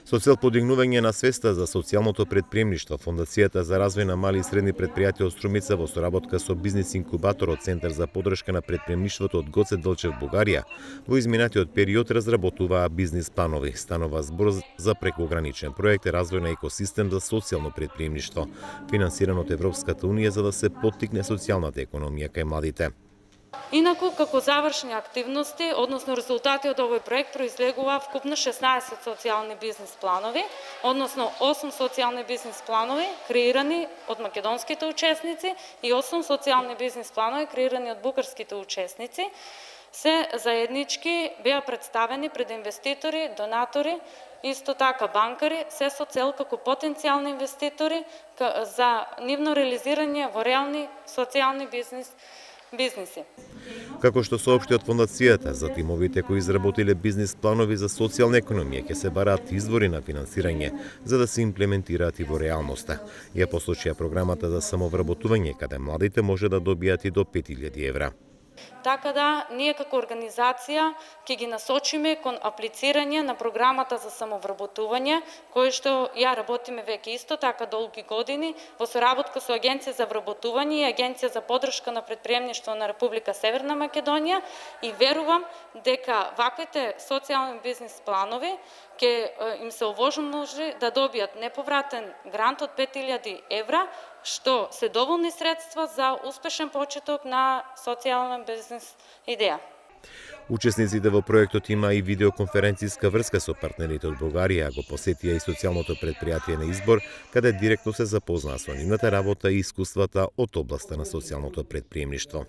Со цел подигнување на свеста за социјалното предприемништво, Фондацијата за развој на мали и средни предпријатија од Струмица во соработка со бизнис инкубаторот Центар за поддршка на предприемништвото од Гоце Делчев Бугарија во изминатиот период разработуваа бизнис планови. Станува збор за прекуграничен проект развој на екосистем за социјално предприемништво, финансиран од Европската унија за да се поттикне социјалната економија кај младите. Инаку, како завршни активности, односно резултати од овој проект произлегува вкупно 16 социјални бизнис планови, односно 8 социјални бизнис планови креирани од македонските учесници и 8 социјални бизнис планови креирани од бугарските учесници. Се заеднички беа представени пред инвеститори, донатори, исто така банкари, се со цел како потенцијални инвеститори за нивно реализирање во реални социјални бизниси. Како што соопшти од Фондацијата, за тимовите кои изработиле бизнис планови за социјална економија ќе се бараат извори на финансирање за да се имплементираат и во реалноста. Ја посочија програмата за самовработување каде младите може да добијат и до 5000 евра. Така да, ние како организација ќе ги насочиме кон аплицирање на програмата за самовработување, кој што ја работиме веќе исто така долги години во соработка со Агенција за вработување и Агенција за поддршка на предприемништво на Република Северна Македонија и верувам дека ваквите социјални бизнис планови ќе им се овозможи да добијат неповратен грант од 5000 евра, што се доволни средства за успешен почеток на социјална бизнес идеја. Учесниците во проектот има и видеоконференцијска врска со партнерите од Бугарија, го посетија и социјалното предпријатие на Избор, каде директно се запознаа со нивната работа и искуствата од областа на социјалното предприемништво.